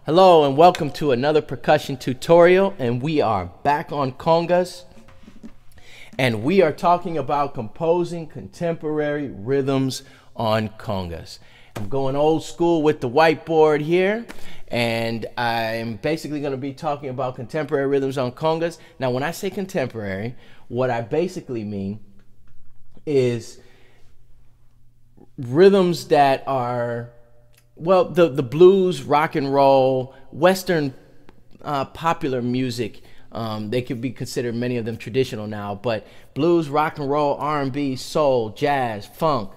Hello and welcome to another percussion tutorial, and we are back on congas, and we are talking about composing contemporary rhythms on congas. I'm going old school with the whiteboard here, and I'm basically going to be talking about contemporary rhythms on congas. Now, when I say contemporary, what I basically mean is rhythms that are, well, the blues, rock and roll, Western popular music. They could be considered, many of them, traditional now, but blues, rock and roll, R&B, soul, jazz, funk,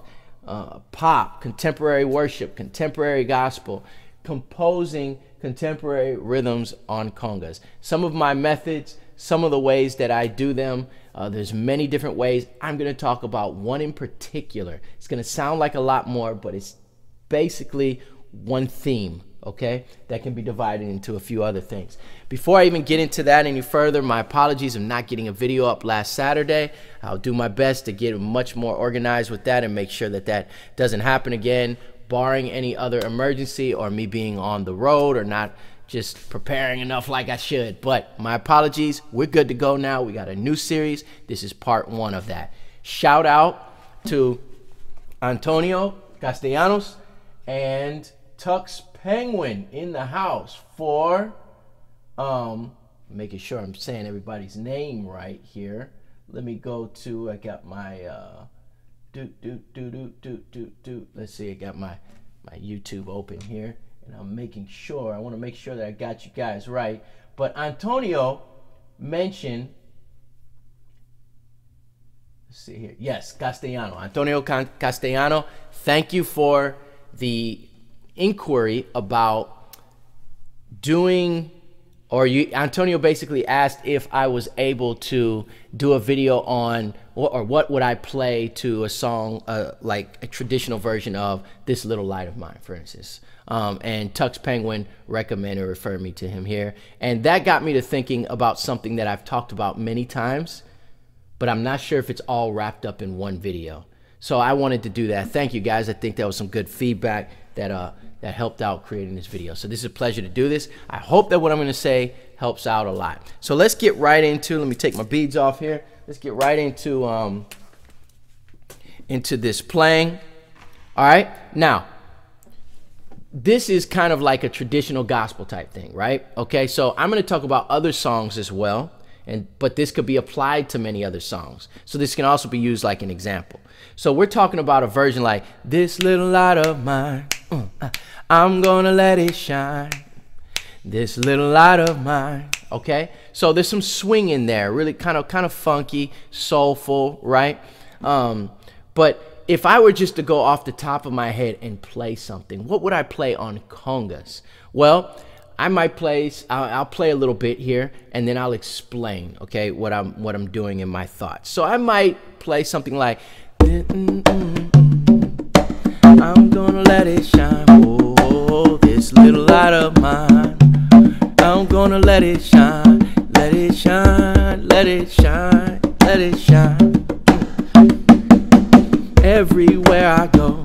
pop, contemporary worship, contemporary gospel, composing contemporary rhythms on congas. Some of my methods, some of the ways that I do them, there's many different ways. I'm going to talk about one in particular. It's going to sound like a lot more, but it's basically one theme, okay, that can be divided into a few other things. Before I even get into that any further, my apologies of not getting a video up last Saturday. I'll do my best to get much more organized with that and make sure that that doesn't happen again, barring any other emergency or me being on the road or not just preparing enough like I should. But my apologies. We're good to go now. We got a new series. This is part one of that. Shout out to Antonio Castellanos and Tux Penguin in the house for making sure I'm saying everybody's name right here. Let me go to, I got my let's see, I got my YouTube open here, and I'm making sure, I want to make sure that I got you guys right. But Antonio mentioned, let's see here, yes, Castellano, Antonio Castellano, thank you for the inquiry about doing, or Antonio basically asked if I was able to do a video on what would I play to a song, like a traditional version of This Little Light of Mine, for instance. And Tux Penguin recommended or referred me to him here. And that got me to thinking about something that I've talked about many times, but I'm not sure if it's all wrapped up in one video. So I wanted to do that. Thank you, guys. I think that was some good feedback that that helped out creating this video. So this is a pleasure to do this. I hope that what I'm going to say helps out a lot. So let's get right into, let me take my beads off here. Let's get right into this playing. All right. Now, this is kind of like a traditional gospel type thing, right? Okay. So I'm going to talk about other songs as well. But this could be applied to many other songs. So this can also be used like an example. So we're talking about a version like This Little Light of Mine, I'm gonna let it shine. This little light of mine. Okay? So there's some swing in there, really kind of funky, soulful, right? But if I were just to go off the top of my head and play something, what would I play on congas? Well, I might play, I'll play a little bit here, and then I'll explain, okay, what I'm doing in my thoughts. So I might play something like, I'm gonna let it shine, oh, this little light of mine. I'm gonna let it shine, let it shine, let it shine, let it shine. Everywhere I go.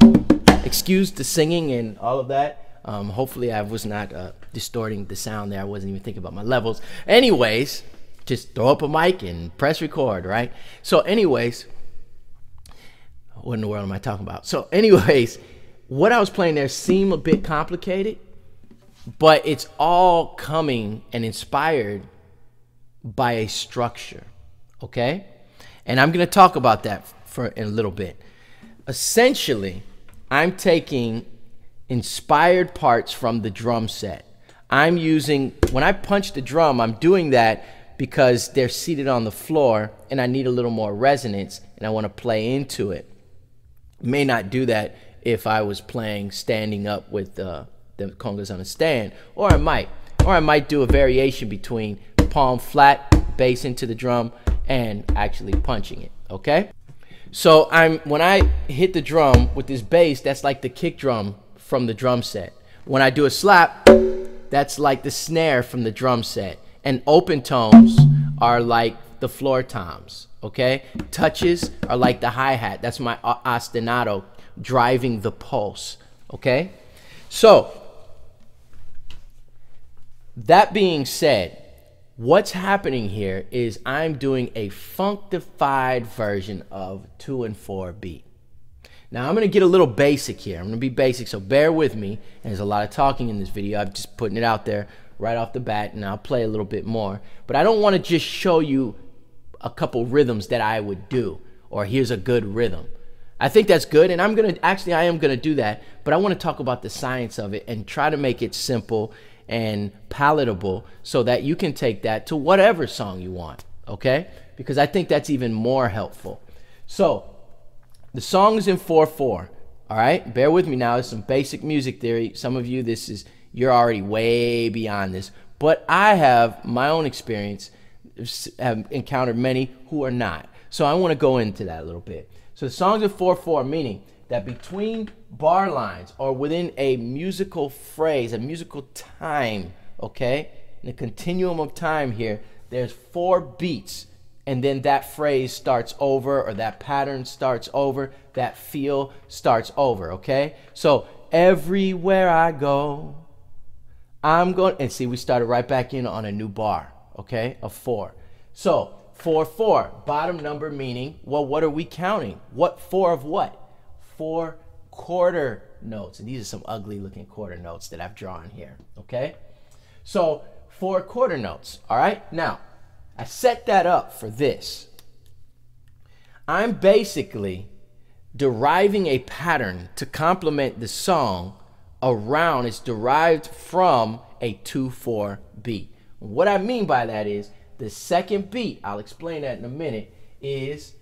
Excuse the singing and all of that. Hopefully I was not distorting the sound there. I wasn't even thinking about my levels. Anyways, just throw up a mic and press record, right? So anyways, what in the world am I talking about? So anyways, what I was playing there seemed a bit complicated, but it's all coming and inspired by a structure, okay? And I'm going to talk about that in a little bit. Essentially, I'm taking inspired parts from the drum set. I'm using, when I punch the drum, I'm doing that because they're seated on the floor and I need a little more resonance and I want to play into it. May not do that if I was playing standing up with the congas on a stand, or I might do a variation between palm flat, bass into the drum, and actually punching it, okay? So when I hit the drum with this bass, that's like the kick drum from the drum set. When I do a slap, that's like the snare from the drum set. And open tones are like the floor toms, okay? Touches are like the hi-hat. That's my ostinato driving the pulse, okay? So that being said, what's happening here is I'm doing a functified version of 2 and 4 beat. Now I'm going to get a little basic here. I'm going to be basic, so bear with me. And there's a lot of talking in this video. I'm just putting it out there right off the bat, and I'll play a little bit more. But I don't want to just show you a couple rhythms that I would do, or here's a good rhythm. I think that's good, and I am gonna do that, but I want to talk about the science of it and try to make it simple and palatable so that you can take that to whatever song you want, okay? Because I think that's even more helpful. So the song is in 4/4, all right? Bear with me now. It's some basic music theory. Some of you, you're already way beyond this, but I have my own experience, have encountered many who are not. So I want to go into that a little bit. So the song's in 4/4, meaning that between bar lines or within a musical phrase, a musical time, okay, in a continuum of time here, there's 4 beats, and then that phrase starts over, or that pattern starts over, that feel starts over, okay? So everywhere I go, I'm going, and see, we started right back in on a new bar, okay, of 4. So 4/4, bottom number, meaning, well, what are we counting? What 4 of what? 4 quarter notes. And these are some ugly looking quarter notes that I've drawn here, okay? So 4 quarter notes, all right? Now, I set that up for this. I'm basically deriving a pattern to complement the song around, it's derived from a 2/4 beat. What I mean by that is, the second beat, I'll explain that in a minute, is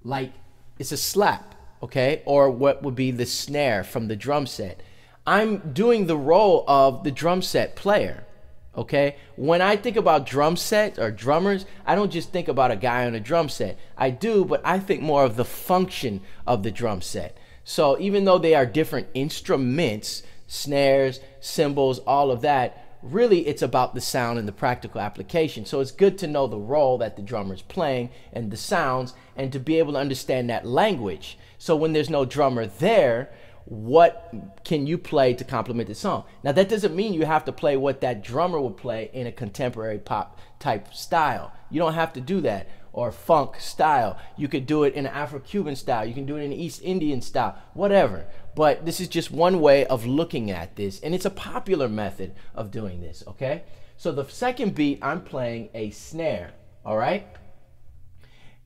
like, it's a slap, okay? Or what would be the snare from the drum set. I'm doing the role of the drum set player, okay? When I think about drum set or drummers, I don't just think about a guy on a drum set. I do, but I think more of the function of the drum set. So even though they are different instruments, snares, cymbals, all of that, really it's about the sound and the practical application. So it's good to know the role that the drummer is playing and the sounds, and to be able to understand that language. So when there's no drummer there, what can you play to complement the song? Now that doesn't mean you have to play what that drummer would play in a contemporary pop type style. You don't have to do that. Or funk style. You could do it in an Afro-Cuban style. You can do it in an East Indian style, whatever. But this is just one way of looking at this, and it's a popular method of doing this, okay? So the second beat, I'm playing a snare, all right?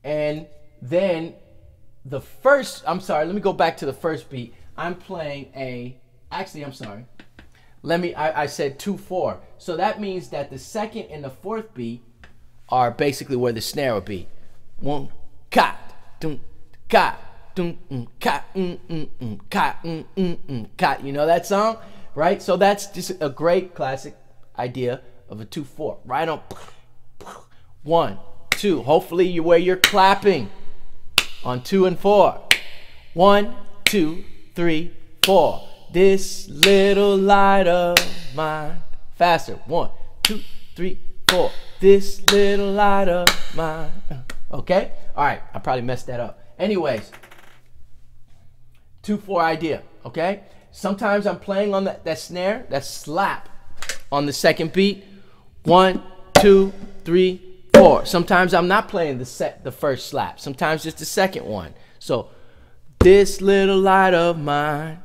And then the first, I'm sorry, let me go back to the first beat. I'm playing a, actually, I'm sorry. I said 2/4. So that means that the second and the fourth beat are basically where the snare would be. 1, ka, dum, ka, dum, ka, ka, ka. You know that song, right? So that's just a great classic idea of a 2/4. Right on. 1, 2. Hopefully where you're clapping on 2 and 4. 1, 2, 3, 4. This little light of mine. Faster. 1, 2, 3, 4. This little light of mine. Okay? All right. I probably messed that up. Anyways, 2/4 idea. Okay? Sometimes I'm playing on that snare, that slap on the second beat. 1, 2, 3, 4. Sometimes I'm not playing the first slap. Sometimes just the second one. So, this little light of mine.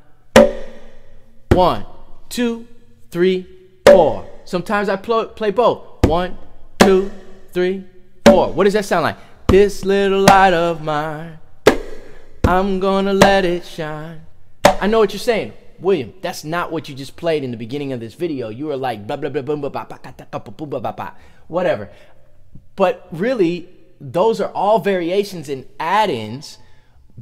1, 2, 3, 4. Sometimes I play both. 1, 2, 3, 4. What does that sound like? This little light of mine, I'm gonna let it shine. I know what you're saying, William. That's not what you just played in the beginning of this video. You were like blah blah blah blah blah blah blah blah, whatever. But really, those are all variations and add-ins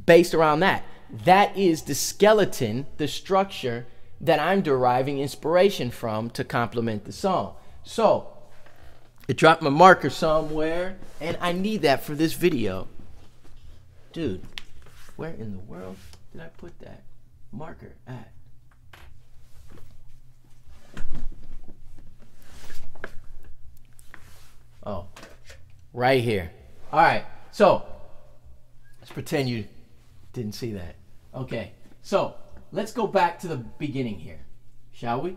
based around that. That is the skeleton, the structure that I'm deriving inspiration from to complement the song. So I dropped my marker somewhere, and I need that for this video. Dude, where in the world did I put that marker at? Oh, right here. All right, so let's pretend you didn't see that. Okay, so let's go back to the beginning here, shall we?